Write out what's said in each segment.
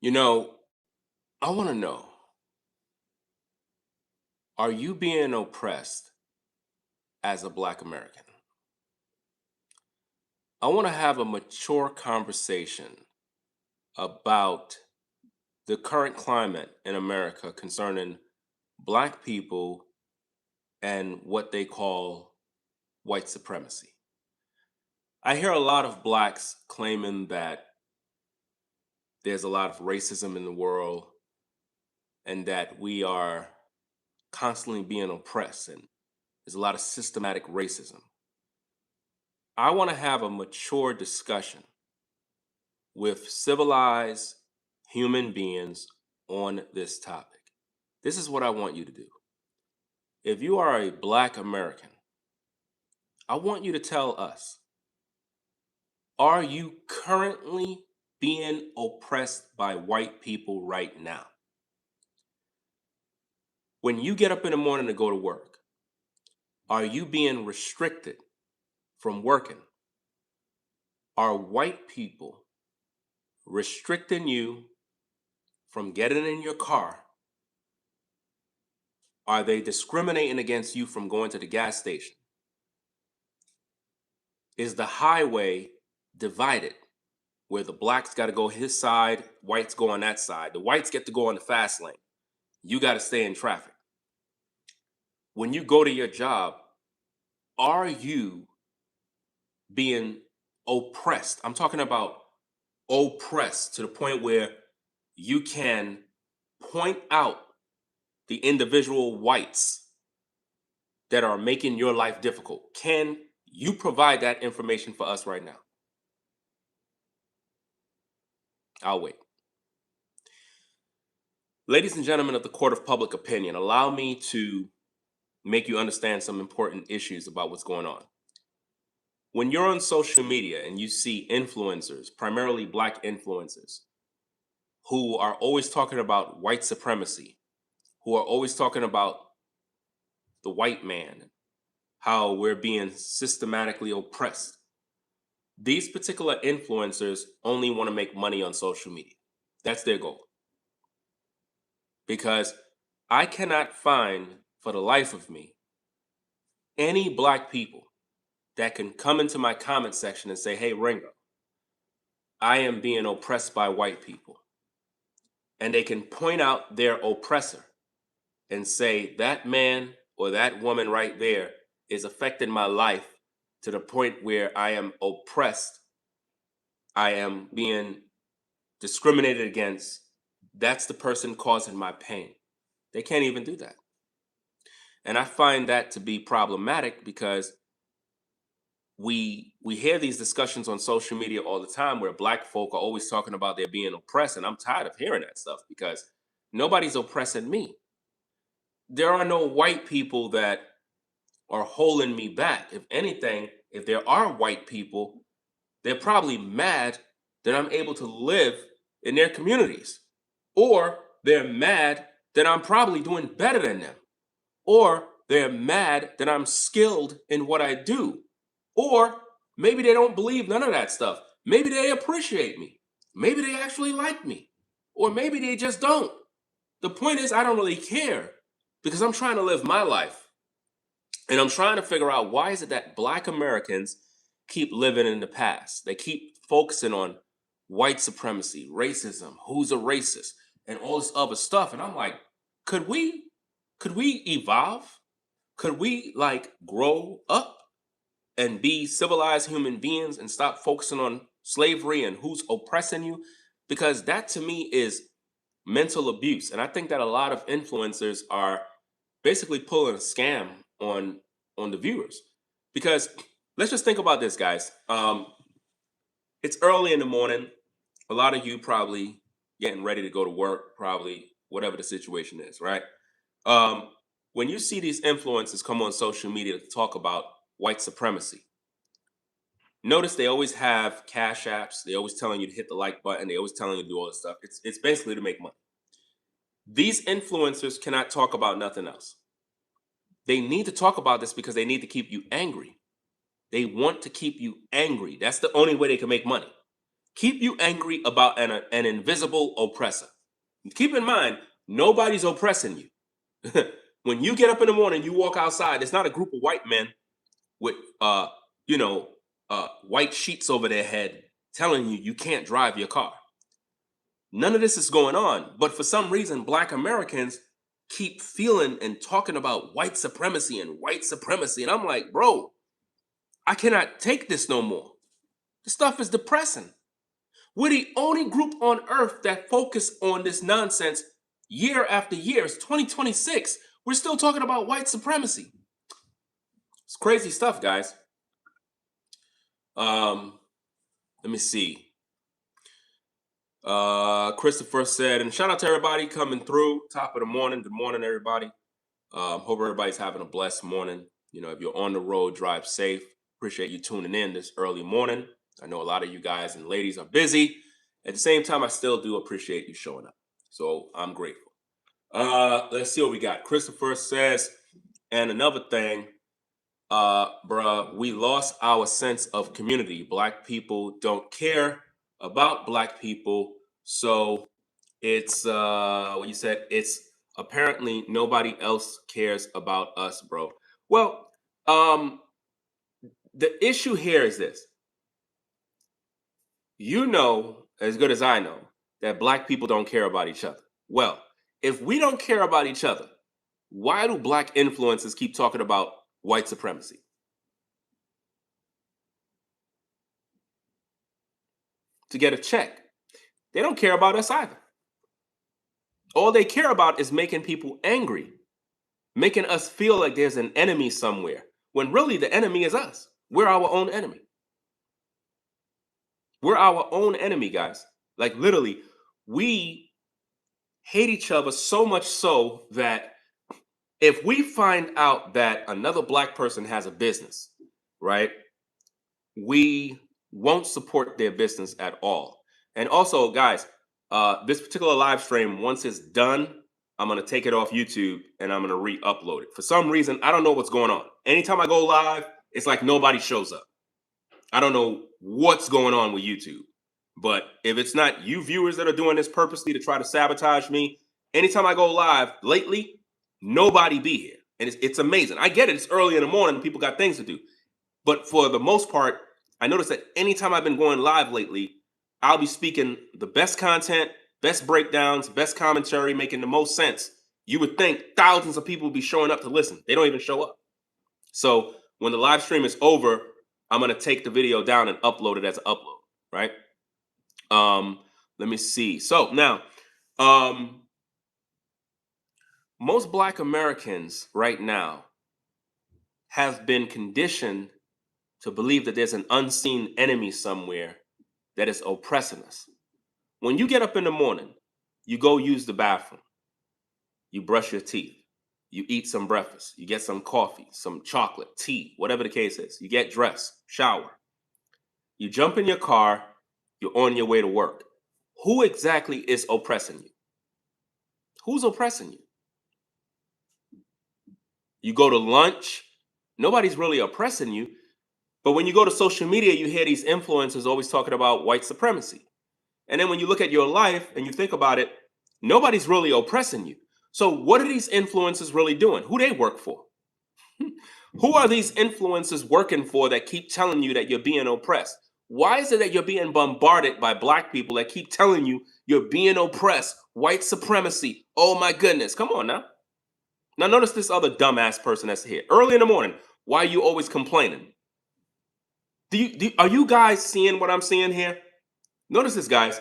You know, I want to know, are you being oppressed as a Black American? I want to have a mature conversation about the current climate in America concerning Black people and what they call white supremacy. I hear a lot of Blacks claiming that there's a lot of racism in the world and that we are constantly being oppressed and there's a lot of systematic racism. I want to have a mature discussion with civilized human beings on this topic. This is what I want you to do. If you are a Black American, I want you to tell us, are you currently being oppressed by white people right now? When you get up in the morning to go to work, are you being restricted from working? Are white people restricting you from getting in your car? Are they discriminating against you from going to the gas station? Is the highway divided where the blacks got to go his side, whites go on that side? The whites get to go on the fast lane. You got to stay in traffic. When you go to your job, are you being oppressed? I'm talking about oppressed to the point where you can point out the individual whites that are making your life difficult. Can you provide that information for us right now? I'll wait. Ladies and gentlemen of the court of public opinion, allow me to make you understand some important issues about what's going on. When you're on social media and you see influencers, primarily Black influencers, who are always talking about white supremacy, who are always talking about the white man, how we're being systematically oppressed, these particular influencers only want to make money on social media. That's their goal. Because I cannot find for the life of me any Black people that can come into my comment section and say, hey, Ringo, I am being oppressed by white people. And they can point out their oppressor and say, that man or that woman right there is affecting my life to the point where I am oppressed. I am being discriminated against. That's the person causing my pain. They can't even do that. And I find that to be problematic because we hear these discussions on social media all the time where Black folk are always talking about they're being oppressed, and I'm tired of hearing that stuff because nobody's oppressing me. There are no white people that are holding me back. If anything, if there are white people, they're probably mad that I'm able to live in their communities, or they're mad that I'm probably doing better than them, or they're mad that I'm skilled in what I do. Or maybe they don't believe none of that stuff. Maybe they appreciate me. Maybe they actually like me. Or maybe they just don't. The point is, I don't really care because I'm trying to live my life. And I'm trying to figure out, why is it that Black Americans keep living in the past? They keep focusing on white supremacy, racism, who's a racist, and all this other stuff. And I'm like, could we evolve? Could we like grow up and be civilized human beings and stop focusing on slavery and who's oppressing you? Because that to me is mental abuse. And I think that a lot of influencers are basically pulling a scam on the viewers. Because let's just think about this, guys. It's early in the morning. A lot of you probably getting ready to go to work, probably whatever the situation is, right? Um, when you see these influencers come on social media to talk about white supremacy, notice they always have cash apps. They always telling you to hit the like button. They always telling you to do all this stuff. It's basically to make money. These influencers cannot talk about nothing else. They need to talk about this because they need to keep you angry. They want to keep you angry. That's the only way they can make money. keep you angry about an invisible oppressor. Keep in mind, nobody's oppressing you. When you get up in the morning, you walk outside, it's not a group of white men with you know, white sheets over their head telling you you can't drive your car. None of this is going on. But for some reason, Black Americans keep feeling and talking about white supremacy and white supremacy. And I'm like, bro, I cannot take this no more. This stuff is depressing. We're the only group on earth that focus on this nonsense year after year. It's 2026. We're still talking about white supremacy. It's crazy stuff, guys. Let me see. Christopher said, and shout out to everybody coming through. Top of the morning. Good morning, everybody. Hope everybody's having a blessed morning. You know, if you're on the road, drive safe. Appreciate you tuning in this early morning. I know a lot of you guys and ladies are busy. At the same time, I still do appreciate you showing up. So I'm grateful. Let's see what we got. Christopher says, and another thing, bruh, we lost our sense of community. Black people don't care about Black people. So it's what you said, it's apparently nobody else cares about us, bro. Well, the issue here is this. You know as good as I know that Black people don't care about each other. Well, if we don't care about each other, why do Black influencers keep talking about white supremacy? To get a check. They don't care about us either. All they care about is making people angry, making us feel like there's an enemy somewhere, when really the enemy is us. We're our own enemy. We're our own enemy, guys. Like literally, we hate each other so much so that if we find out that another Black person has a business, right, we won't support their business at all. And also, guys, this particular live stream, once it's done, I'm going to take it off YouTube and I'm going to re-upload it. For some reason, I don't know what's going on. Anytime I go live, it's like nobody shows up. I don't know what's going on with YouTube. But if it's not you viewers that are doing this purposely to try to sabotage me, anytime I go live lately, nobody be here. And it's amazing. I get it. It's early in the morning and people got things to do. But for the most part, I noticed that anytime I've been going live lately, I'll be speaking the best content, best breakdowns, best commentary, making the most sense. You would think thousands of people would be showing up to listen. They don't even show up. So when the live stream is over, I'm going to take the video down and upload it as an upload, right? Let me see. So now, most Black Americans right now have been conditioned to believe that there's an unseen enemy somewhere that is oppressing us. When you get up in the morning, you go use the bathroom, you brush your teeth, you eat some breakfast, you get some coffee, some chocolate, tea, whatever the case is. You get dressed, shower, you jump in your car, you're on your way to work. Who exactly is oppressing you? Who's oppressing you? You go to lunch, nobody's really oppressing you. But when you go to social media, you hear these influencers always talking about white supremacy. And then when you look at your life and you think about it, nobody's really oppressing you. So what are these influencers really doing? Who they work for? Who are these influencers working for that keep telling you that you're being oppressed? Why is it that you're being bombarded by Black people that keep telling you you're being oppressed? White supremacy. Oh my goodness. Come on now. Now notice this other dumbass person that's here. Early in the morning, why are you always complaining? Are you guys seeing what I'm seeing here? Notice this, guys.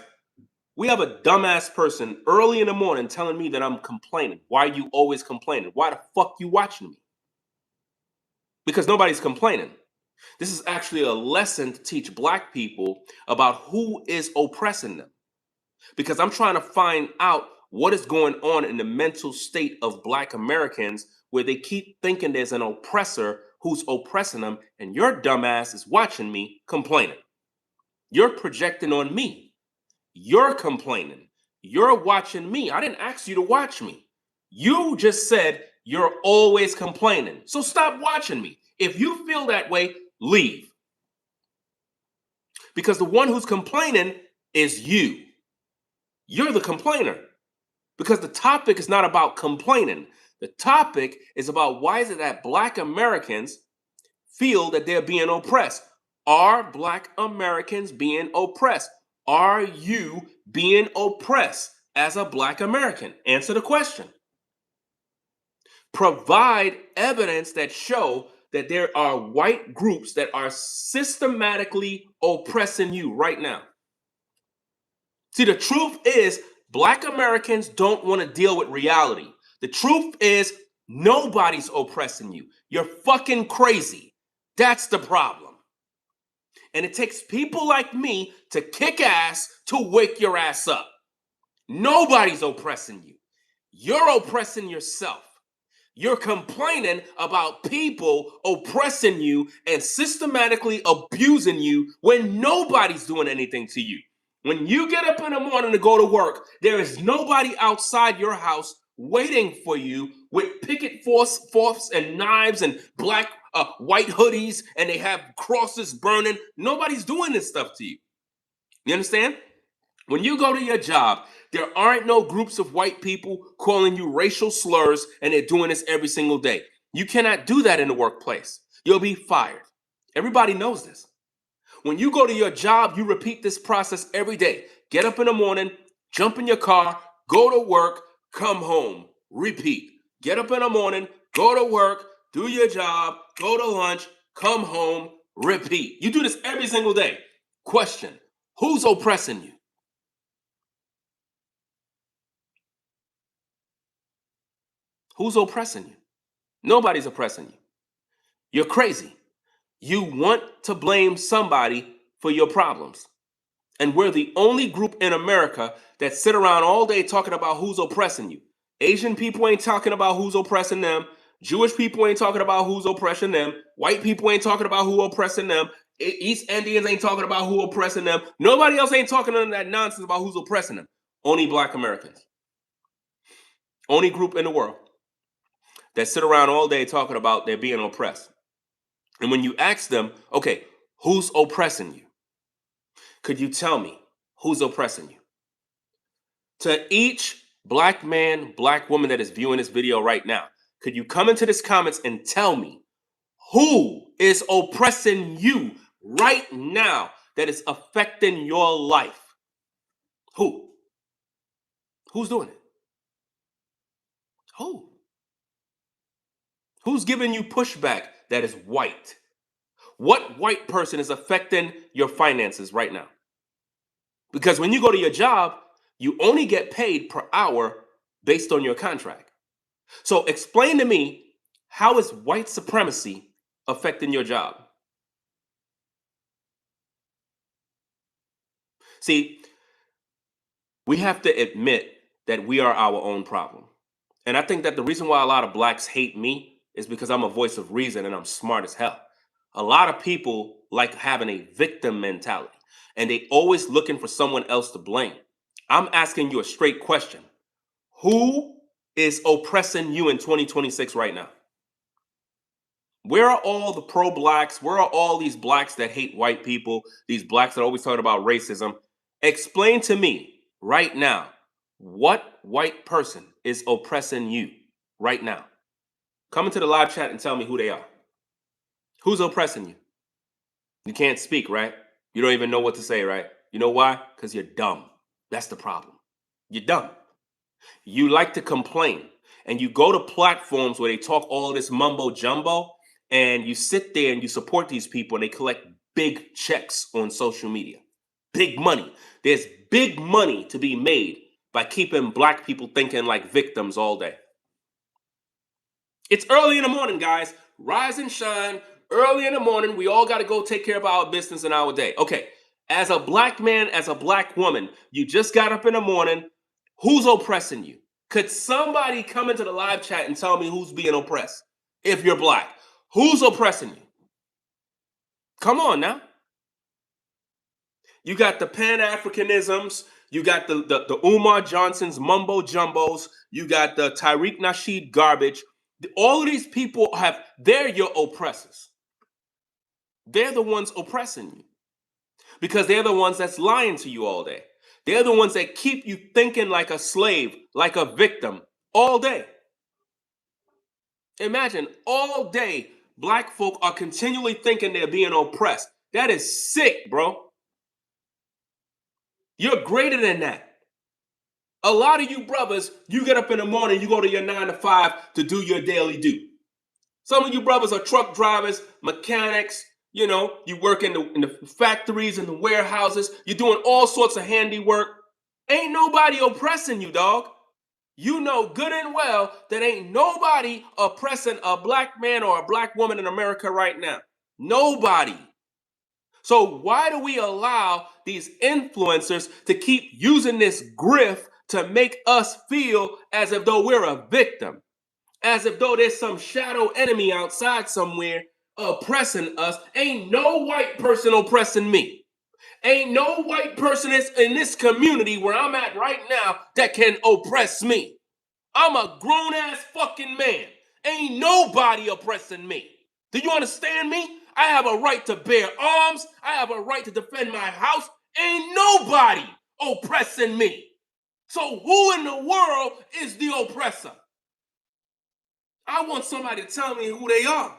We have a dumbass person early in the morning telling me that I'm complaining. Why are you always complaining? Why the fuck you watching me? Because nobody's complaining. This is actually a lesson to teach Black people about who is oppressing them. Because I'm trying to find out what is going on in the mental state of Black Americans where they keep thinking there's an oppressor who's oppressing them, and your dumbass is watching me complaining. You're projecting on me. You're complaining. You're watching me. I didn't ask you to watch me. You just said you're always complaining. So stop watching me. If you feel that way, leave. Because the one who's complaining is you. You're the complainer. Because the topic is not about complaining. The topic is about why is it that Black Americans feel that they're being oppressed? Are Black Americans being oppressed? Are you being oppressed as a Black American? Answer the question. Provide evidence that show that there are white groups that are systematically oppressing you right now. See, the truth is, Black Americans don't want to deal with reality. The truth is, nobody's oppressing you. You're fucking crazy. That's the problem. And it takes people like me to kick ass to wake your ass up. Nobody's oppressing you. You're oppressing yourself. You're complaining about people oppressing you and systematically abusing you when nobody's doing anything to you. When you get up in the morning to go to work, there is nobody outside your house waiting for you with picket forks and knives and white hoodies, and they have crosses burning. Nobody's doing this stuff to you. You understand? When you go to your job, there aren't no groups of white people calling you racial slurs, and they're doing this every single day. You cannot do that in the workplace. You'll be fired. Everybody knows this. When you go to your job, you repeat this process every day. Get up in the morning, jump in your car, go to work, come home, repeat. Get up in the morning, go to work, do your job, go to lunch, come home, repeat. You do this every single day. Question: who's oppressing you? Who's oppressing you? Nobody's oppressing you. You're crazy. You want to blame somebody for your problems. And we're the only group in America that sit around all day talking about who's oppressing you. Asian people ain't talking about who's oppressing them. Jewish people ain't talking about who's oppressing them. White people ain't talking about who oppressing them. East Indians ain't talking about who oppressing them. Nobody else ain't talking that nonsense about who's oppressing them. Only Black Americans. Only group in the world that sit around all day talking about they're being oppressed. And when you ask them, okay, who's oppressing you? Could you tell me who's oppressing you? To each Black man, Black woman that is viewing this video right now, could you come into this comments and tell me who is oppressing you right now that is affecting your life? Who? Who's doing it? Who? Who's giving you pushback that is white? What white person is affecting your finances right now? Because when you go to your job, you only get paid per hour based on your contract. So explain to me, how is white supremacy affecting your job? See, we have to admit that we are our own problem. And I think that the reason why a lot of Blacks hate me is because I'm a voice of reason and I'm smart as hell. A lot of people like having a victim mentality and they always looking for someone else to blame. I'm asking you a straight question. Who is oppressing you in 2026 right now? Where are all the pro-Blacks? Where are all these Blacks that hate white people? These Blacks that always talk about racism? Explain to me right now, what white person is oppressing you right now? Come into the live chat and tell me who they are. Who's oppressing you? You can't speak, right? You don't even know what to say, right? You know why? Because you're dumb. That's the problem. You're dumb. You like to complain, and you go to platforms where they talk all this mumbo jumbo, and you sit there and you support these people, and they collect big checks on social media. Big money. There's big money to be made by keeping Black people thinking like victims all day. It's early in the morning, guys. Rise and shine. Early in the morning, we all got to go take care of our business in our day. Okay, as a Black man, as a Black woman, you just got up in the morning. Who's oppressing you? Could somebody come into the live chat and tell me who's being oppressed? If you're Black, who's oppressing you? Come on now. You got the Pan-Africanisms. You got the Umar Johnson's mumbo jumbos. You got the Tariq Nasheed garbage. All of these people they're your oppressors. They're the ones oppressing you. because they're the ones that's lying to you all day. They're the ones that keep you thinking like a slave, like a victim all day. Imagine all day black folk are continually thinking they're being oppressed. That is sick, bro. You're greater than that. A lot of you brothers, you get up in the morning, you go to your 9 to 5 to do your daily due. Some of you brothers are truck drivers, mechanics, you work in the factories and the warehouses. You're doing all sorts of handiwork. Ain't nobody oppressing you, dog. You know good and well that ain't nobody oppressing a black man or a black woman in America right now. Nobody. So why do we allow these influencers to keep using this grift to make us feel as if though we're a victim? As if though there's some shadow enemy outside somewhere oppressing us. Ain't no white person oppressing me. Ain't no white person in this community where I'm at right now that can oppress me. I'm a grown ass fucking man. Ain't nobody oppressing me. Do you understand me? I have a right to bear arms. I have a right to defend my house. Ain't nobody oppressing me. So who in the world is the oppressor? I want somebody to tell me who they are,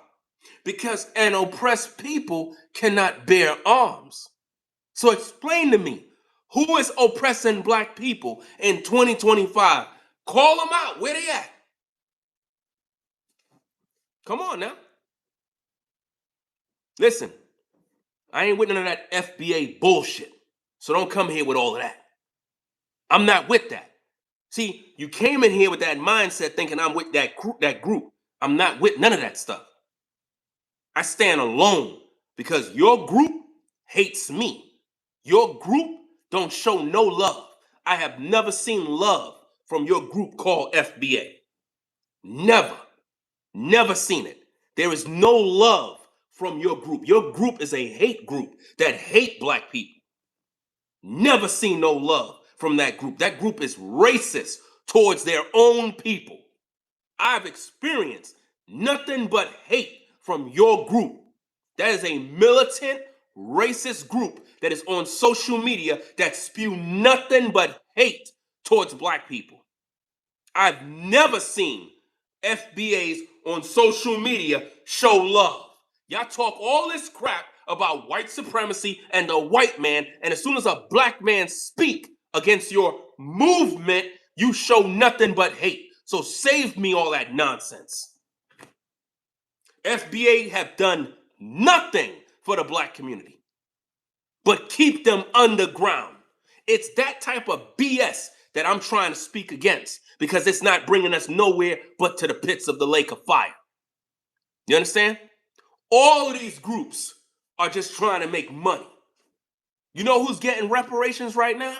because an oppressed people cannot bear arms. So explain to me, who is oppressing black people in 2025? Call them out. Where they at? Come on now. Listen, I ain't with none of that FBA bullshit. So don't come here with all of that. I'm not with that. See, you came in here with that mindset thinking I'm with that group. I'm not with none of that stuff. I stand alone because your group hates me. Your group don't show no love. I have never seen love from your group called FBA. Never. Never seen it. There is no love from your group. Your group is a hate group that hate black people. Never seen no love from that group. That group is racist towards their own people. I've experienced nothing but hate from your group. That is a militant, racist group that is on social media that spew nothing but hate towards black people. I've never seen FBAs on social media show love. Y'all talk all this crap about white supremacy and the white man, and as soon as a black man speak against your movement, you show nothing but hate. So save me all that nonsense. FBA have done nothing for the black community, but keep them underground. It's that type of BS that I'm trying to speak against, because it's not bringing us nowhere but to the pits of the lake of fire. You understand? All of these groups are just trying to make money. You know who's getting reparations right now?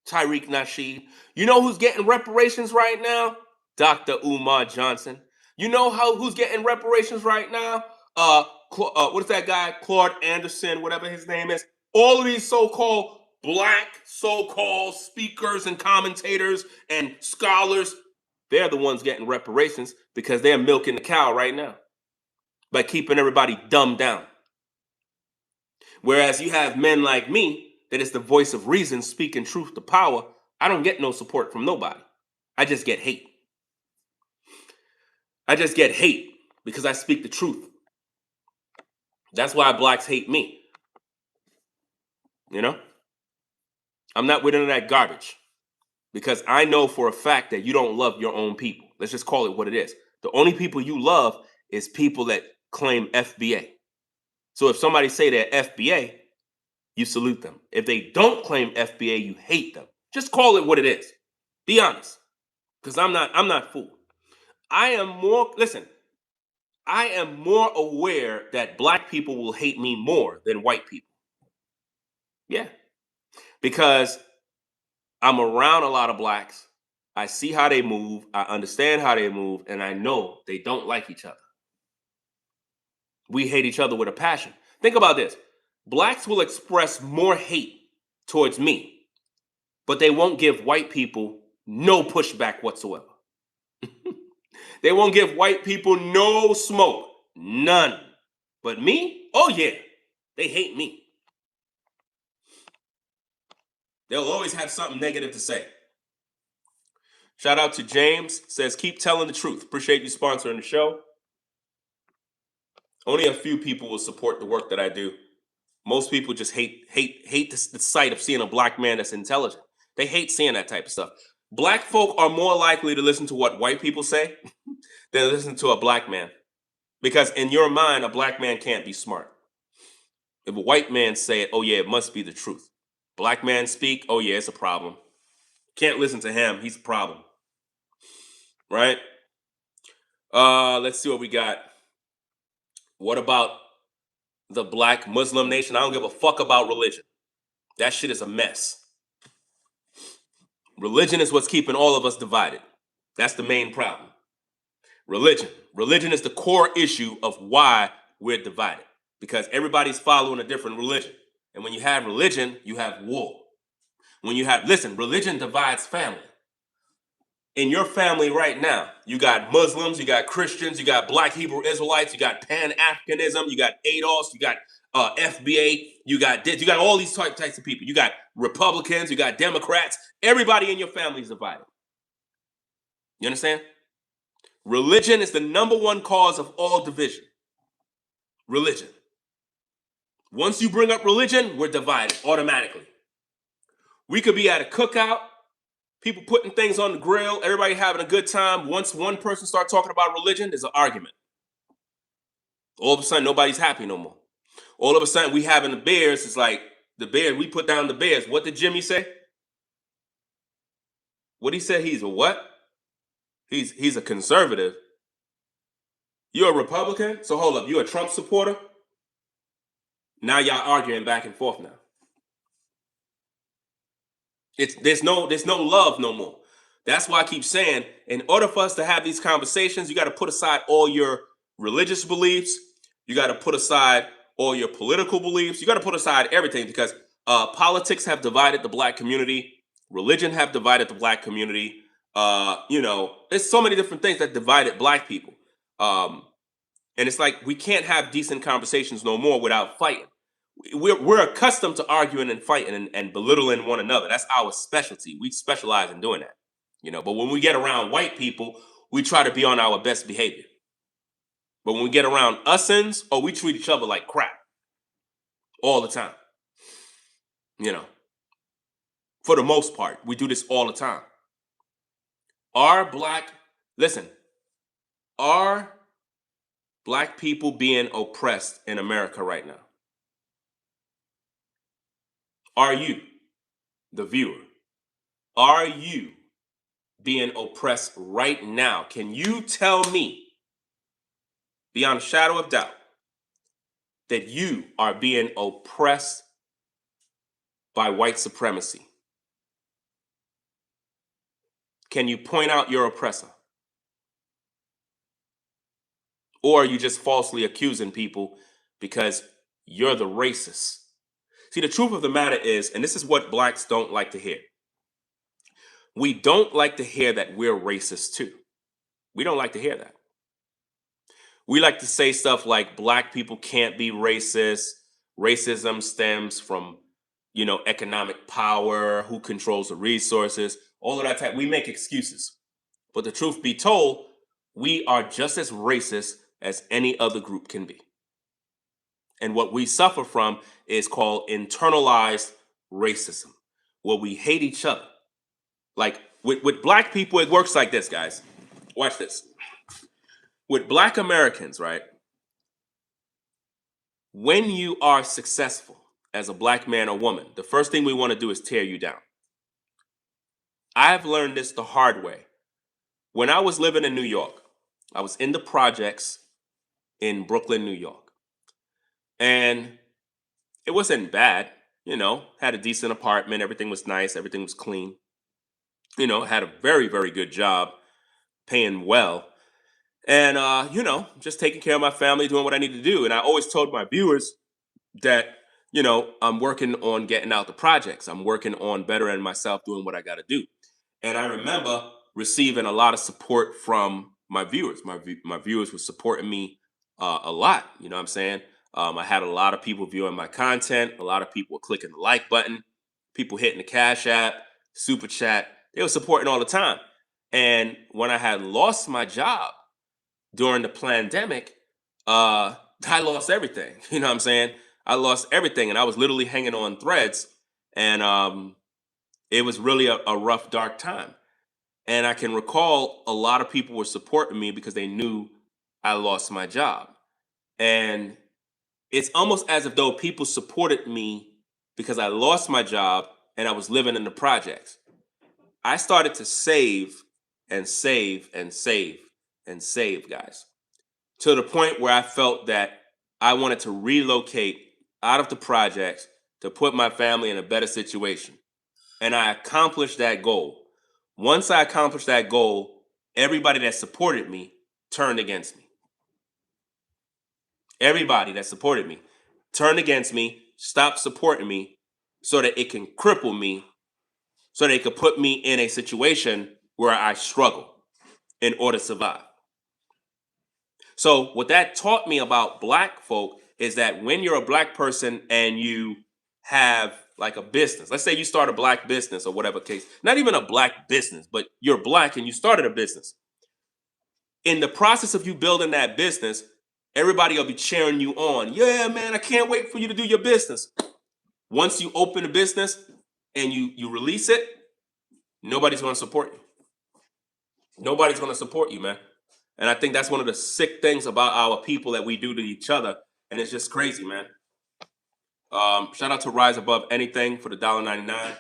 Tariq Nasheed. You know who's getting reparations right now? Dr. Umar Johnson. You know who's getting reparations right now? What is that guy? Claude Anderson, whatever his name is. All of these so-called black so-called speakers and commentators and scholars, they're the ones getting reparations because they're milking the cow right now by keeping everybody dumbed down. Whereas you have men like me, that is the voice of reason, speaking truth to power, I don't get no support from nobody. I just get hate. I just get hate because I speak the truth. That's why blacks hate me. You know? I'm not with any of that garbage, because I know for a fact that you don't love your own people. Let's just call it what it is. The only people you love is people that claim FBA. So if somebody say they're FBA, you salute them. If they don't claim FBA, you hate them. Just call it what it is. Be honest. Because I'm not fooled. I am more aware that black people will hate me more than white people. Yeah. Because I'm around a lot of blacks. I see how they move. I understand how they move. And I know they don't like each other. We hate each other with a passion. Think about this. Blacks will express more hate towards me, but they won't give white people no pushback whatsoever. They won't give white people no smoke. None. But me? Oh yeah. They hate me. They'll always have something negative to say. Shout out to James, says, keep telling the truth. Appreciate you sponsoring the show. Only a few people will support the work that I do. Most people just hate the sight of seeing a black man that's intelligent. They hate seeing that type of stuff. Black folk are more likely to listen to what white people say than listen to a black man. Because in your mind, a black man can't be smart. If a white man say it, oh yeah, it must be the truth. Black man speak, oh yeah, it's a problem. Can't listen to him, he's a problem. Right? Let's see what we got. What about the black Muslim nation? I don't give a fuck about religion. That shit is a mess. Religion is what's keeping all of us divided. That's the main problem. Religion is the core issue of why we're divided, because everybody's following a different religion. And when you have religion, you have war. Religion divides family. In your family right now, you got Muslims, you got Christians, you got Black Hebrew Israelites, you got Pan-Africanism, you got ADOS, you got FBA, you got all these types of people. You got Republicans, you got Democrats. Everybody in your family is divided. You understand? Religion is the number one cause of all division. Religion. Once you bring up religion, we're divided automatically. We could be at a cookout, people putting things on the grill, everybody having a good time. Once one person starts talking about religion, there's an argument. All of a sudden, nobody's happy no more. All of a sudden, we having the Bears. It's like the Bears, we put down the Bears. What did Jimmy say? What he said, he's a what? He's a conservative. You're a Republican? So hold up, you're a Trump supporter? Now y'all arguing back and forth now. There's no love no more. That's why I keep saying, in order for us to have these conversations, you got to put aside all your religious beliefs. You got to put aside all your political beliefs. You got to put aside everything, because politics have divided the black community. Religion have divided the black community. There's so many different things that divided black people. And it's like we can't have decent conversations no more without fighting. We're accustomed to arguing and fighting and belittling one another. That's our specialty. We specialize in doing that. But when we get around white people, we try to be on our best behavior. But when we get around usins, we treat each other like crap all the time. For the most part, we do this all the time. Are black people being oppressed in America right now? Are you, the viewer, are you being oppressed right now? Can you tell me, beyond a shadow of doubt, that you are being oppressed by white supremacy? Can you point out your oppressor? Or are you just falsely accusing people because you're the racist? See, the truth of the matter is, and this is what blacks don't like to hear, we don't like to hear that we're racist too. We don't like to hear that. We like to say stuff like black people can't be racist. Racism stems from, economic power, who controls the resources, all of that type. We make excuses. But the truth be told, we are just as racist as any other group can be. And what we suffer from is called internalized racism, where we hate each other. Like with black people, it works like this, guys. Watch this. With black Americans, right? When you are successful as a black man or woman, the first thing we want to do is tear you down. I've learned this the hard way. When I was living in New York, I was in the projects in Brooklyn, New York. And it wasn't bad, had a decent apartment. Everything was nice. Everything was clean. Had a very, very good job, paying well. And, just taking care of my family, doing what I need to do. And I always told my viewers that, I'm working on getting out the projects. I'm working on bettering myself, doing what I got to do. And I remember receiving a lot of support from my viewers. My viewers were supporting me a lot. You know what I'm saying? I had a lot of people viewing my content. A lot of people were clicking the like button. people hitting the Cash App, Super Chat. They were supporting all the time. And when I had lost my job during the pandemic, I lost everything. You know what I'm saying? I lost everything, and I was literally hanging on threads, and it was really a rough, dark time. And I can recall a lot of people were supporting me because they knew I lost my job. And it's almost as if though people supported me because I lost my job and I was living in the projects. I started to save and save and save and save, guys, to the point where I felt that I wanted to relocate out of the projects to put my family in a better situation. And I accomplished that goal. Once I accomplished that goal, everybody that supported me turned against me. Everybody that supported me turned against me, stopped supporting me so that it can cripple me, so they could put me in a situation where I struggle in order to survive. So what that taught me about black folk is that when you're a black person and you have like a business, let's say you start a black business or whatever case, not even a black business, but you're black and you started a business. In the process of you building that business, everybody will be cheering you on. Yeah, man, I can't wait for you to do your business. Once you open a business and you release it, nobody's going to support you. Nobody's going to support you, man. And I think that's one of the sick things about our people that we do to each other. And it's just crazy, man. Shout out to Rise Above Anything for the $1.99.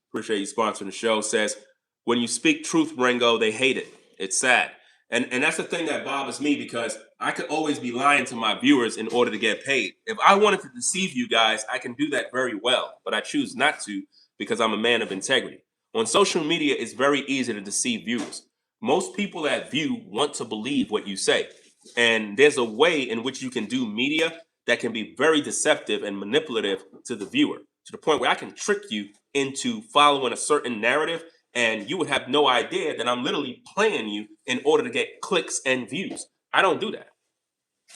Appreciate you sponsoring the show. Says, when you speak truth, Ringo, they hate it. It's sad. And that's the thing that bothers me because I could always be lying to my viewers in order to get paid. If I wanted to deceive you guys, I can do that very well. But I choose not to because I'm a man of integrity. On social media, it's very easy to deceive viewers. Most people that view want to believe what you say. And there's a way in which you can do media that can be very deceptive and manipulative to the viewer, to the point where I can trick you into following a certain narrative and you would have no idea that I'm literally playing you in order to get clicks and views. I don't do that.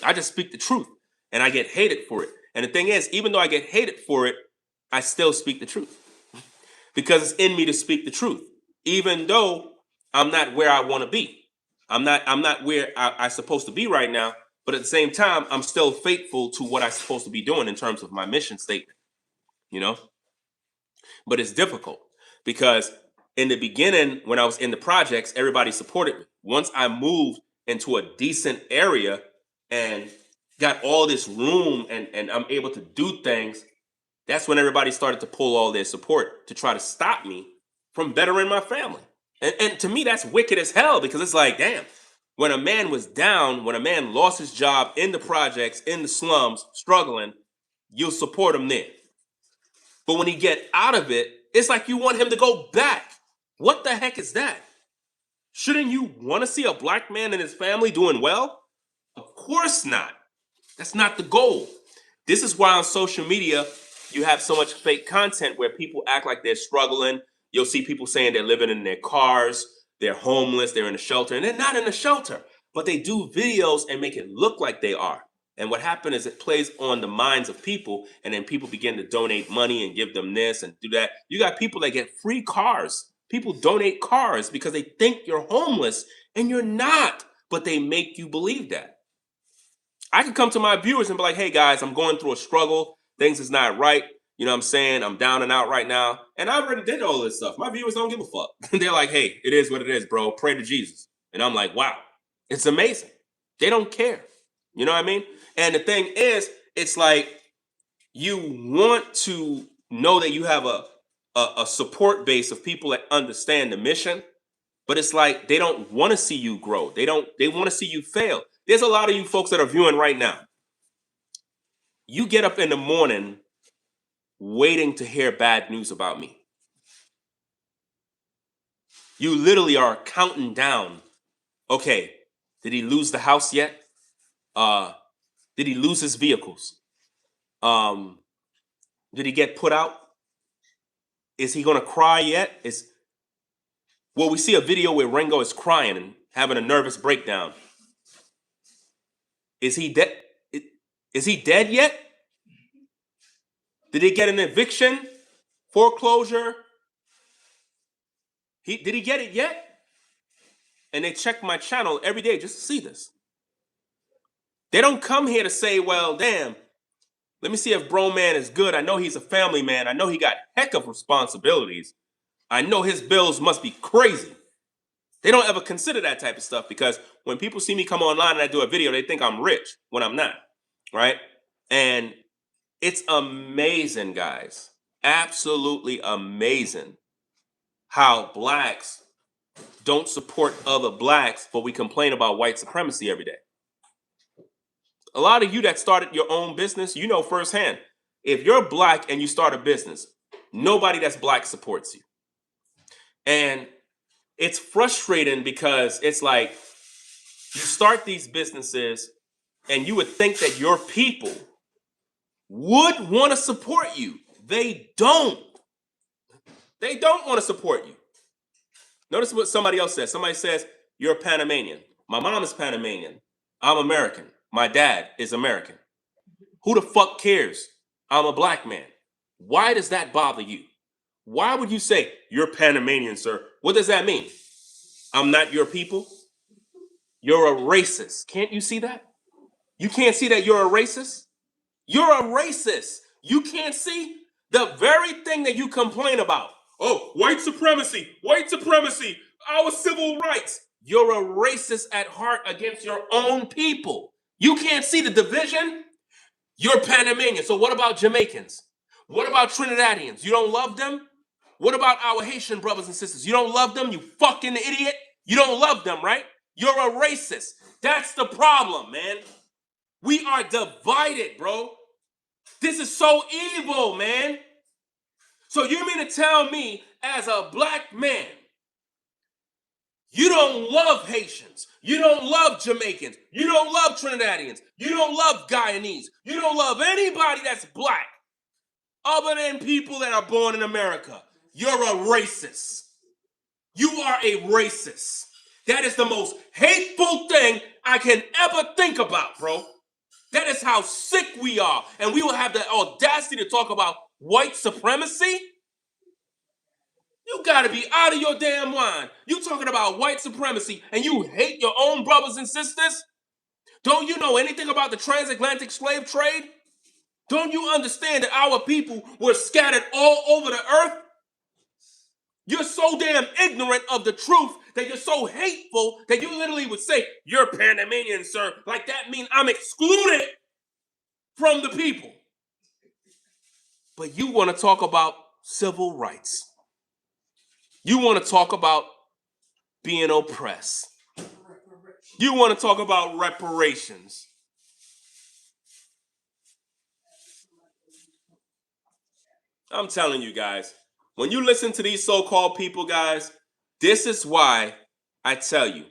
I just speak the truth and I get hated for it. And the thing is, even though I get hated for it, I still speak the truth because it's in me to speak the truth, even though I'm not where I want to be. I'm not where I'm supposed to be right now, but at the same time, I'm still faithful to what I'm supposed to be doing in terms of my mission statement, you know? But it's difficult because in the beginning, when I was in the projects, everybody supported me. Once I moved into a decent area and got all this room and I'm able to do things, that's when everybody started to pull all their support to try to stop me from bettering my family. And to me, that's wicked as hell because it's like, damn, when a man was down, when a man lost his job in the projects, in the slums, struggling, you'll support him there. But when he get out of it, it's like you want him to go back. What the heck is that? Shouldn't you want to see a black man and his family doing well? Of course not. That's not the goal. This is why on social media you have so much fake content where people act like they're struggling. You'll see people saying they're living in their cars, they're homeless, they're in a shelter, and they're not in a shelter, but they do videos and make it look like they are. And what happened is it plays on the minds of people, and then people begin to donate money and give them this and do that. You got people that get free cars. People donate cars because they think you're homeless and you're not, but they make you believe that. I could come to my viewers and be like, hey guys, I'm going through a struggle. Things is not right. You know what I'm saying? I'm down and out right now. And I already did all this stuff. My viewers don't give a fuck. They're like, hey, it is what it is, bro. Pray to Jesus. And I'm like, wow, it's amazing. They don't care. You know what I mean? And the thing is, it's like you want to know that you have a support base of people that understand the mission, but it's like they don't want to see you grow. They want to see you fail. There's a lot of you folks that are viewing right now. You get up in the morning waiting to hear bad news about me. You literally are counting down. Okay, did he lose the house yet? Did he lose his vehicles? Um, did he get put out? Is he gonna cry yet? We see a video where Ringo is crying and having a nervous breakdown. Is he dead? Is he dead yet? Did he get an eviction? Foreclosure. Did he get it yet? And they check my channel every day just to see this. They don't come here to say, well, damn, let me see if bro man is good. I know he's a family man. I know he got heck of responsibilities. I know his bills must be crazy. They don't ever consider that type of stuff because when people see me come online and I do a video, they think I'm rich when I'm not, right? And it's amazing, guys. Absolutely amazing how blacks don't support other blacks, but we complain about white supremacy every day. A lot of you that started your own business, you know firsthand. If you're black and you start a business, nobody that's black supports you. And it's frustrating because it's like you start these businesses and you would think that your people would want to support you. They don't. They don't want to support you. Notice what somebody else says. Somebody says, you're a Panamanian. My mom is Panamanian. I'm American. My dad is American. Who the fuck cares? I'm a black man. Why does that bother you? Why would you say, you're Panamanian, sir? What does that mean? I'm not your people? You're a racist. Can't you see that? You can't see that you're a racist? You're a racist. You can't see the very thing that you complain about. Oh, white supremacy, our civil rights. You're a racist at heart against your own people. You can't see the division? You're Panamanian. So what about Jamaicans? What about Trinidadians? You don't love them? What about our Haitian brothers and sisters? You don't love them, you fucking idiot? You don't love them, right? You're a racist. That's the problem, man. We are divided, bro. This is so evil, man. So you mean to tell me, as a black man, you don't love Haitians, you don't love Jamaicans, you don't love Trinidadians, you don't love Guyanese, you don't love anybody that's black other than people that are born in America. You're a racist. You are a racist. That is the most hateful thing I can ever think about, bro. That is how sick we are. And we will have the audacity to talk about white supremacy? You gotta be out of your damn mind. You talking about white supremacy and you hate your own brothers and sisters? Don't you know anything about the transatlantic slave trade? Don't you understand that our people were scattered all over the earth? You're so damn ignorant of the truth that you're so hateful that you literally would say, you're Panamanian, sir. Like that means I'm excluded from the people. But you want to talk about civil rights. You want to talk about being oppressed. You want to talk about reparations. I'm telling you guys, when you listen to these so-called people, guys, this is why I tell you,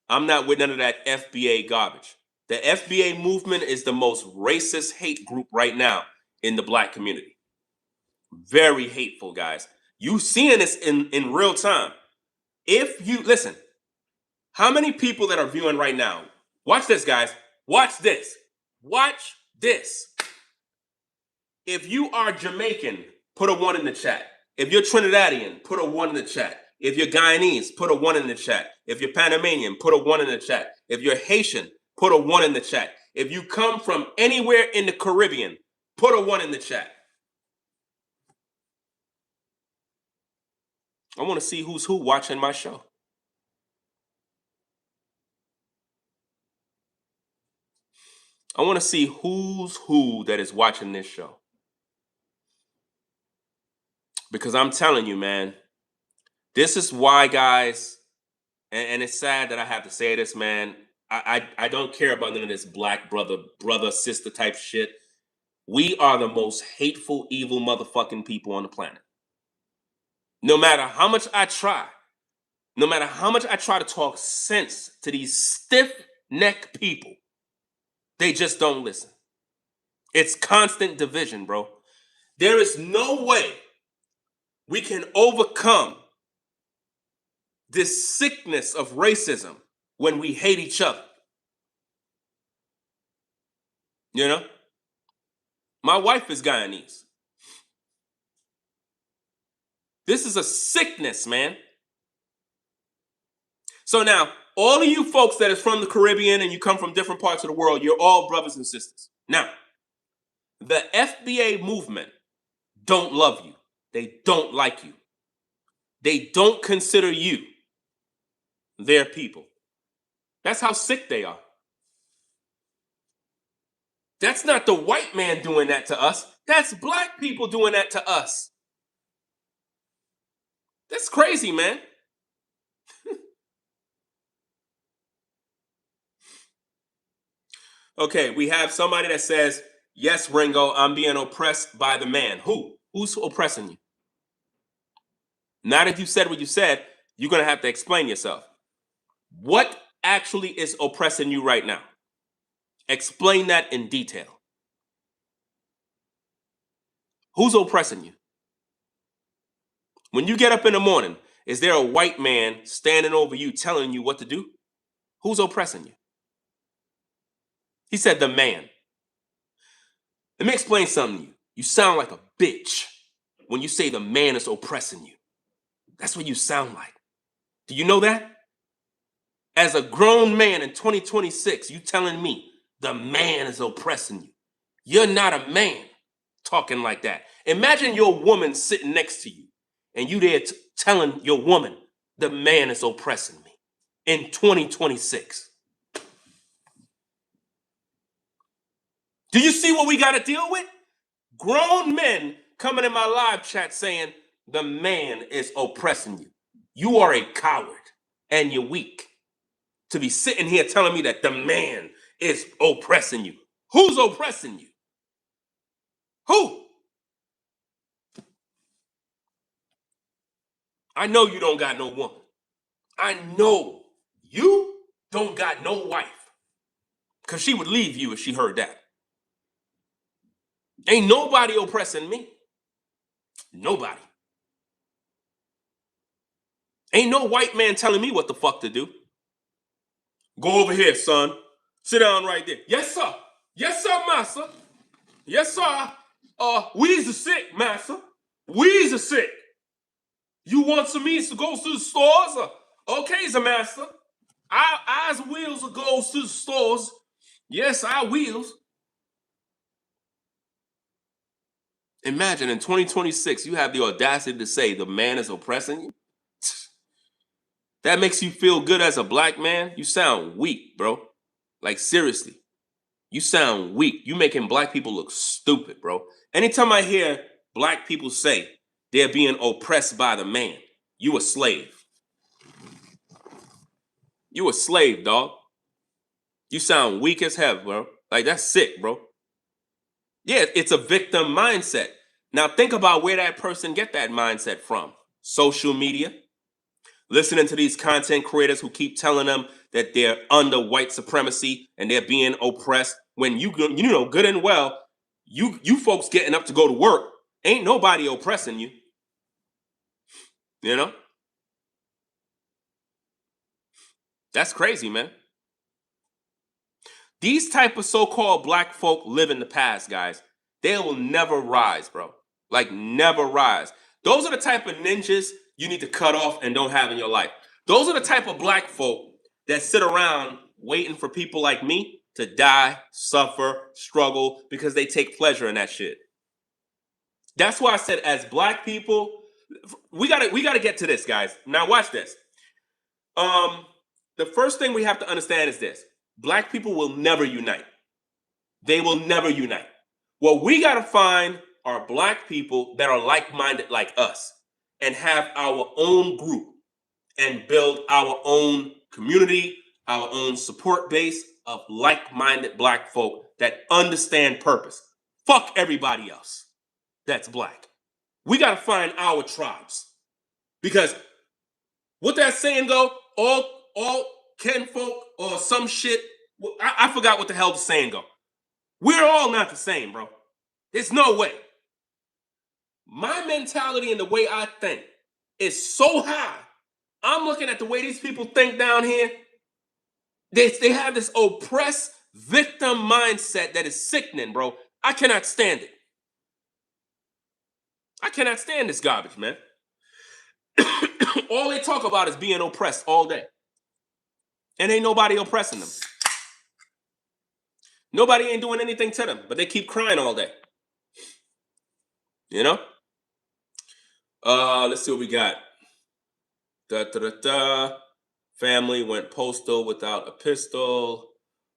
I'm not with none of that FBA garbage. The FBA movement is the most racist hate group right now in the black community. Very hateful, guys. You seeing this in real time. If you listen, how many people that are viewing right now? Watch this, guys. Watch this. Watch this. If you are Jamaican, put a 1 in the chat. If you're Trinidadian, put a 1 in the chat. If you're Guyanese, put a 1 in the chat. If you're Panamanian, put a 1 in the chat. If you're Haitian, put a 1 in the chat. If you come from anywhere in the Caribbean, put a 1 in the chat. I want to see who's who watching my show. I want to see who's who that is watching this show. Because I'm telling you, man, this is why, guys, and it's sad that I have to say this, man. I don't care about none of this black brother, sister type shit. We are the most hateful, evil motherfucking people on the planet. No matter how much I try, no matter how much I try to talk sense to these stiff-necked people, they just don't listen. It's constant division, bro. There is no way we can overcome this sickness of racism when we hate each other. You know? My wife is Guyanese. This is a sickness, man. So now, all of you folks that is from the Caribbean and you come from different parts of the world, you're all brothers and sisters. Now, the FBA movement don't love you. They don't like you. They don't consider you their people. That's how sick they are. That's not the white man doing that to us. That's black people doing that to us. That's crazy, man. Okay, we have somebody that says, yes, Ringo, I'm being oppressed by the man. Who? Who's oppressing you? Now that you said what you said, you're going to have to explain yourself. What actually is oppressing you right now? Explain that in detail. Who's oppressing you? When you get up in the morning, is there a white man standing over you telling you what to do? Who's oppressing you? He said the man. Let me explain something to you. You sound like a bitch when you say the man is oppressing you. That's what you sound like. Do you know that? As a grown man in 2026, you telling me the man is oppressing you. You're not a man talking like that. Imagine your woman sitting next to you and you there telling your woman the man is oppressing me in 2026. Do you see what we got to deal with? Grown men coming in my live chat saying the man is oppressing you. You are a coward and you're weak to be sitting here telling me that the man is oppressing you. Who's oppressing you? Who? I know you don't got no woman. I know you don't got no wife. Because she would leave you if she heard that. Ain't nobody oppressing me. Nobody. Ain't no white man telling me what the fuck to do. Go over here, son. Sit down right there. Yes, sir. Yes, sir, master. Yes, sir. We's are sick, master. We's are sick. You want some meats to go to the stores? Okay, the master. Our wheels will go to the stores. Yes, our wheels. Imagine in 2026, you have the audacity to say the man is oppressing you. That makes you feel good as a black man? You sound weak, bro. Like, seriously. You sound weak. You making black people look stupid, bro. Anytime I hear black people say they're being oppressed by the man, you a slave. You a slave, dog. You sound weak as hell, bro. Like, that's sick, bro. Yeah, it's a victim mindset. Now think about where that person get that mindset from. Social media. Listening to these content creators who keep telling them that they're under white supremacy and they're being oppressed, when you know good and well, you folks getting up to go to work, ain't nobody oppressing you. You know? That's crazy, man. These type of so-called black folk live in the past, guys. They will never rise, bro. Like, never rise. Those are the type of ninjas you need to cut off and don't have in your life. Those are the type of black folk that sit around waiting for people like me to die, suffer, struggle, because they take pleasure in that shit. That's why I said, as black people, we gotta get to this, guys. Now watch this. The first thing we have to understand is this. Black people will never unite. They will never unite. What we gotta find are black people that are like-minded like us and have our own group and build our own community, our own support base of like-minded black folk that understand purpose. Fuck everybody else that's black. We got to find our tribes. Because what that saying go, all kinfolk or some shit, I forgot what the hell the saying go. We're all not the same, bro. There's no way. My mentality and the way I think is so high. I'm looking at the way these people think down here. They have this oppressed victim mindset that is sickening, bro. I cannot stand it. I cannot stand this garbage, man. All they talk about is being oppressed all day. And ain't nobody oppressing them. Nobody ain't doing anything to them, but they keep crying all day. You know? Let's see what we got. Da da da da. Family went postal without a pistol.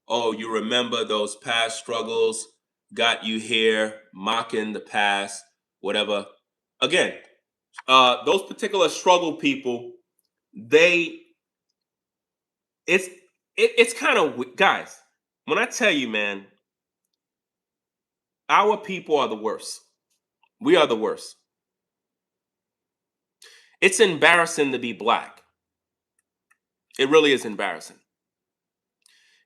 Oh, you remember those past struggles got you here, mocking the past, whatever. Again, those particular struggle people, they it's it's kind of, guys, when I tell you, man, our people are the worst. We are the worst. It's embarrassing to be black. It really is embarrassing.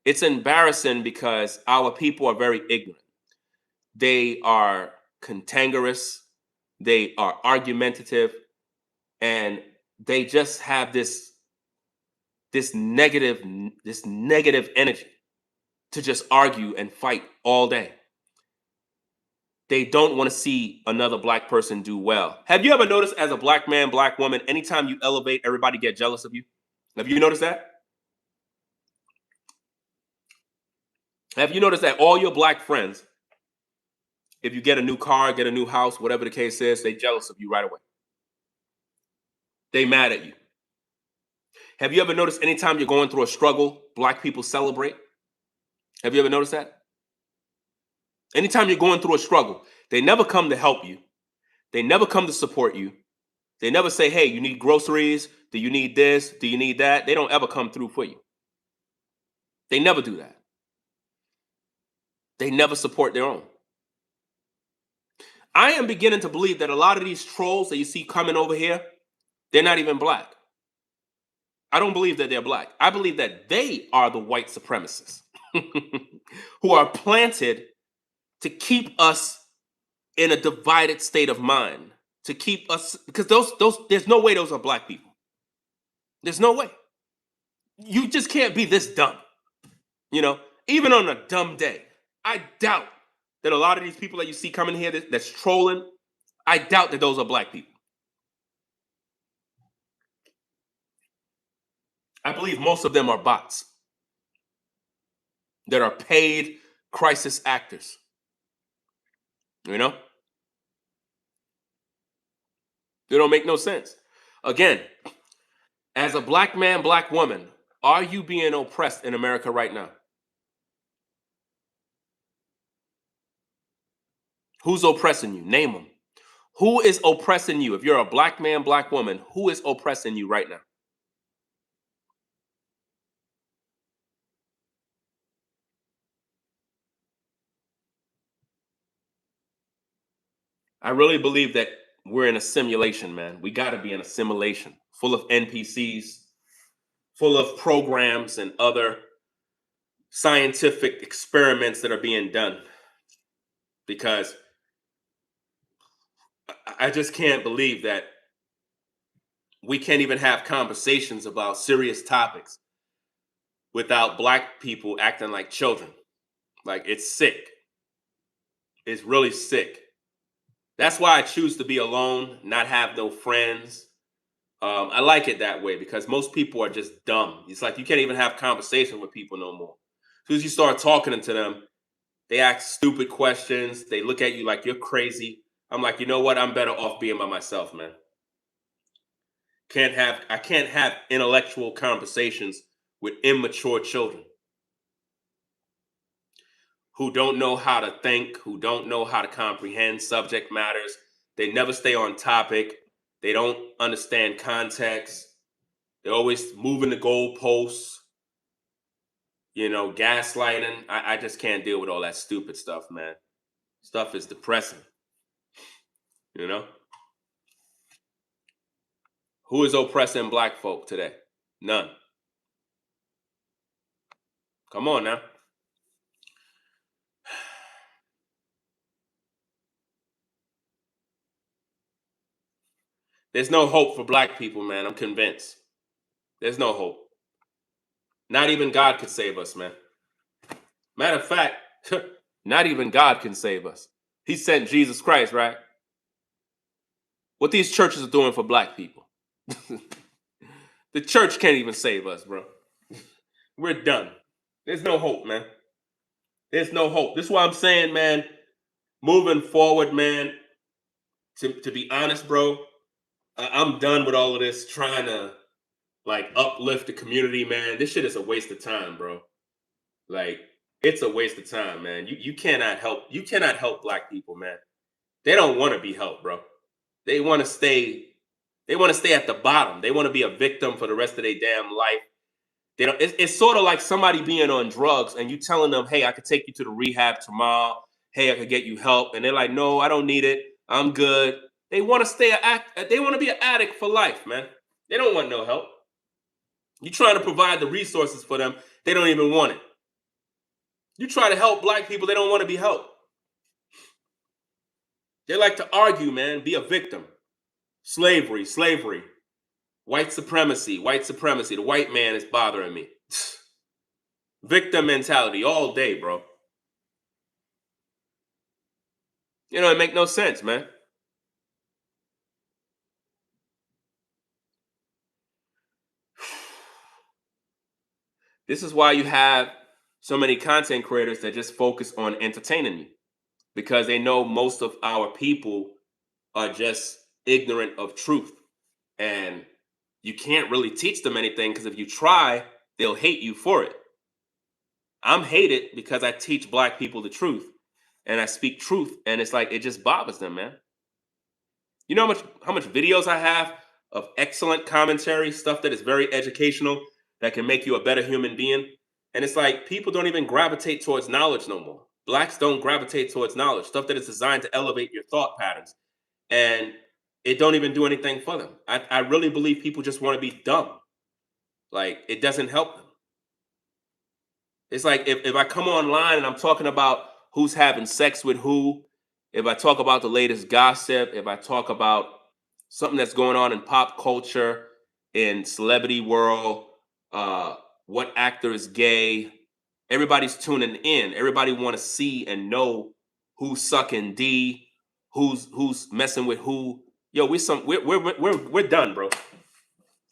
It's embarrassing because our people are very ignorant. They are cantankerous, they are argumentative, and they just have this negative energy to just argue and fight all day. They don't want to see another black person do well. Have you ever noticed, as a black man, black woman, anytime you elevate, everybody get jealous of you? Have you noticed that? Have you noticed that all your black friends, if you get a new car, get a new house, whatever the case is, they jealous of you right away? They mad at you. Have you ever noticed anytime you're going through a struggle, black people celebrate? Have you ever noticed that? Anytime you're going through a struggle, they never come to help you. They never come to support you. They never say, hey, you need groceries? Do you need this? Do you need that? They don't ever come through for you. They never do that. They never support their own. I am beginning to believe that a lot of these trolls that you see coming over here, they're not even black. I don't believe that they're black. I believe that they are the white supremacists who are planted to keep us in a divided state of mind, to keep us, because those there's no way those are black people. There's no way. You just can't be this dumb. You know, even on a dumb day, I doubt that a lot of these people that you see coming here that's trolling, I doubt that those are black people. I believe most of them are bots that are paid crisis actors. You know? They don't make no sense. Again, as a black man, black woman, are you being oppressed in America right now? Who's oppressing you? Name them. Who is oppressing you? If you're a black man, black woman, who is oppressing you right now? I really believe that we're in a simulation, man. We got to be in a simulation full of NPCs, full of programs and other scientific experiments that are being done. Because I just can't believe that we can't even have conversations about serious topics without black people acting like children. Like, it's sick. It's really sick. That's why I choose to be alone, not have no friends. I like it that way because most people are just dumb. It's like you can't even have conversation with people no more. As soon as you start talking to them, they ask stupid questions. They look at you like you're crazy. I'm like, you know what? I'm better off being by myself, man. I can't have intellectual conversations with immature children who don't know how to think, who don't know how to comprehend subject matters. They never stay on topic. They don't understand context. They're always moving the goalposts, gaslighting. I just can't deal with all that stupid stuff, man. Stuff is depressing, you know? Who is oppressing black folk today? None. Come on now. There's no hope for black people, man. I'm convinced. There's no hope. Not even God could save us, man. Matter of fact, not even God can save us. He sent Jesus Christ, right? What these churches are doing for black people. The church can't even save us, bro. We're done. There's no hope, man. There's no hope. This is why I'm saying, man, moving forward, man, to be honest, bro, I'm done with all of this trying to like uplift the community, man. This shit is a waste of time, bro. Like, it's a waste of time, man. You cannot help black people, man. They don't want to be helped, bro. They want to stay they want to stay at the bottom. They want to be a victim for the rest of their damn life. They don't. It's sort of like somebody being on drugs and you telling them, "Hey, I could take you to the rehab tomorrow. Hey, I could get you help," and they're like, "No, I don't need it. I'm good." They want to stay They want to be an addict for life, man. They don't want no help. You trying to provide the resources for them. They don't even want it. You try to help black people. They don't want to be helped. They like to argue, man. Be a victim. Slavery, slavery. White supremacy, white supremacy. The white man is bothering me. Victim mentality all day, bro. It make no sense, man. This is why you have so many content creators that just focus on entertaining you because they know most of our people are just ignorant of truth. And you can't really teach them anything because if you try, they'll hate you for it. I'm hated because I teach black people the truth and I speak truth, and it's like it just bothers them, man. You know how much videos I have of excellent commentary, stuff that is very educational, that can make you a better human being. And it's like people don't even gravitate towards knowledge no more. Blacks don't gravitate towards knowledge, stuff that is designed to elevate your thought patterns. And it don't even do anything for them. I really believe people just want to be dumb. Like it doesn't help them. It's like if I come online and I'm talking about who's having sex with who, if I talk about the latest gossip, if I talk about something that's going on in pop culture, in celebrity world, uh, what actor is gay, everybody's tuning in. Everybody want to see and know who's sucking D, who's messing with who. Yo, we're done, bro.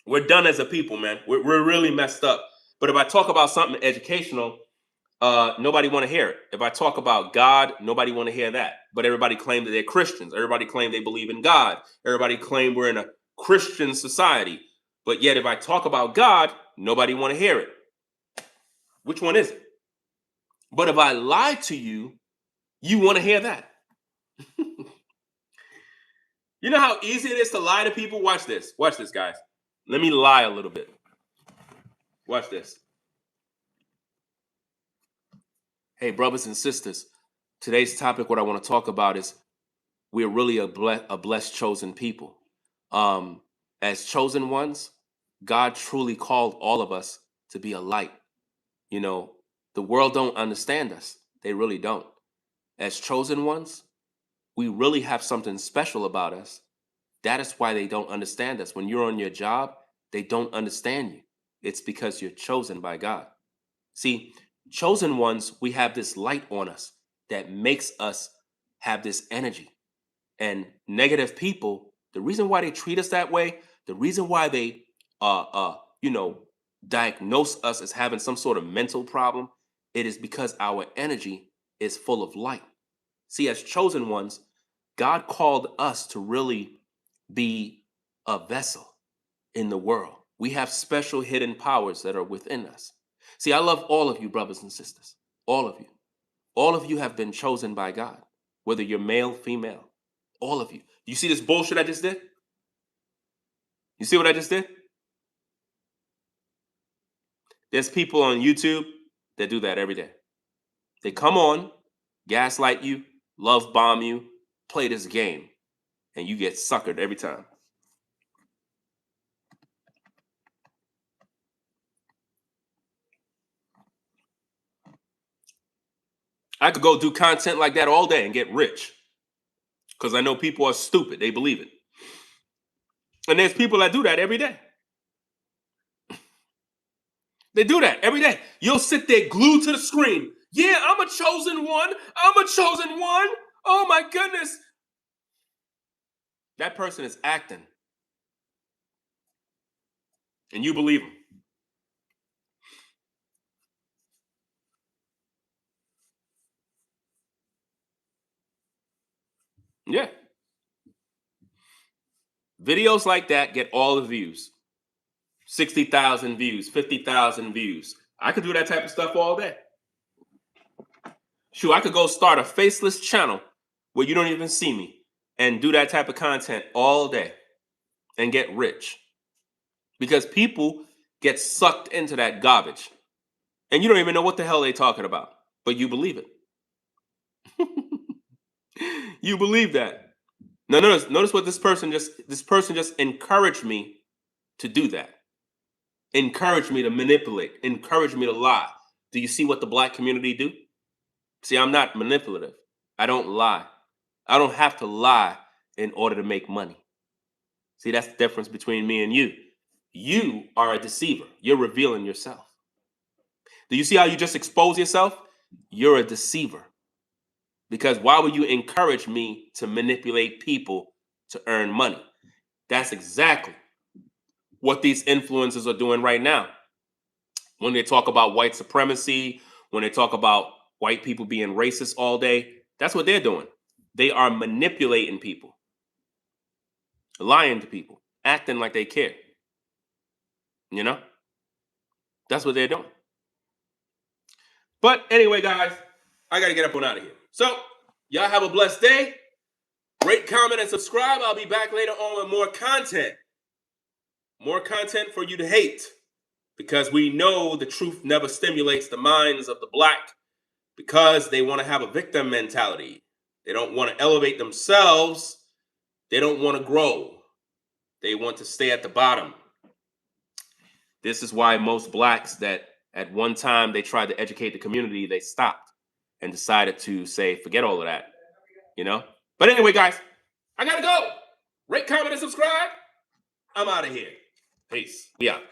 We're done as a people, man. We're really messed up. But if I talk about something educational, nobody want to hear it. If I talk about God, nobody want to hear that. But everybody claim that they're Christians. Everybody claim they believe in God. Everybody claim we're in a Christian society. But yet, if I talk about God, nobody want to hear it. Which one is it? But if I lie to you, you want to hear that. You know how easy it is to lie to people? Watch this. Watch this, guys. Let me lie a little bit. Watch this. Hey, brothers and sisters, today's topic, what I want to talk about is we're really a blessed chosen people. Um, as chosen ones, God truly called all of us to be a light. You know, the world don't understand us. They really don't. As chosen ones, we really have something special about us. That is why they don't understand us. When you're on your job, they don't understand you. It's because you're chosen by God. See, chosen ones, we have this light on us that makes us have this energy. And negative people, the reason why they treat us that way, the reason why they you know, diagnose us as having some sort of mental problem, it is because our energy is full of light. See, as chosen ones, God called us to really be a vessel in the world. We have special hidden powers that are within us. See, I love all of you, brothers and sisters. All of you. All of you have been chosen by God, whether you're male, female. All of you. You see this bullshit I just did? You see what I just did? There's people on YouTube that do that every day. They come on, gaslight you, love bomb you, play this game, and you get suckered every time. I could go do content like that all day and get rich because I know people are stupid. They believe it. And there's people that do that every day. They do that every day. You'll sit there glued to the screen. Yeah, I'm a chosen one. I'm a chosen one. Oh my goodness. That person is acting. And you believe them. Yeah. Videos like that get all the views. 60,000 views, 50,000 views. I could do that type of stuff all day. Shoot, I could go start a faceless channel where you don't even see me and do that type of content all day and get rich. Because people get sucked into that garbage. And you don't even know what the hell they're talking about, but you believe it. You believe that. Now notice what this person just encouraged me to do that. Encouraged me to manipulate, encouraged me to lie. Do you see what the black community do? See, I'm not manipulative. I don't lie. I don't have to lie in order to make money. See, that's the difference between me and you. You are a deceiver. You're revealing yourself. Do you see how you just expose yourself? You're a deceiver. Because why would you encourage me to manipulate people to earn money? That's exactly what these influencers are doing right now. When they talk about white supremacy, when they talk about white people being racist all day, that's what they're doing. They are manipulating people, lying to people, acting like they care. You know? That's what they're doing. But anyway, guys, I got to get up and out of here. So, y'all have a blessed day. Rate, comment, and subscribe. I'll be back later on with more content. More content for you to hate. Because we know the truth never stimulates the minds of the black because they want to have a victim mentality. They don't want to elevate themselves. They don't want to grow. They want to stay at the bottom. This is why most blacks that at one time they tried to educate the community, they stopped and decided to say, forget all of that, you know? But anyway, guys, I gotta go. Rate, comment, and subscribe. I'm out of here. Peace. We out.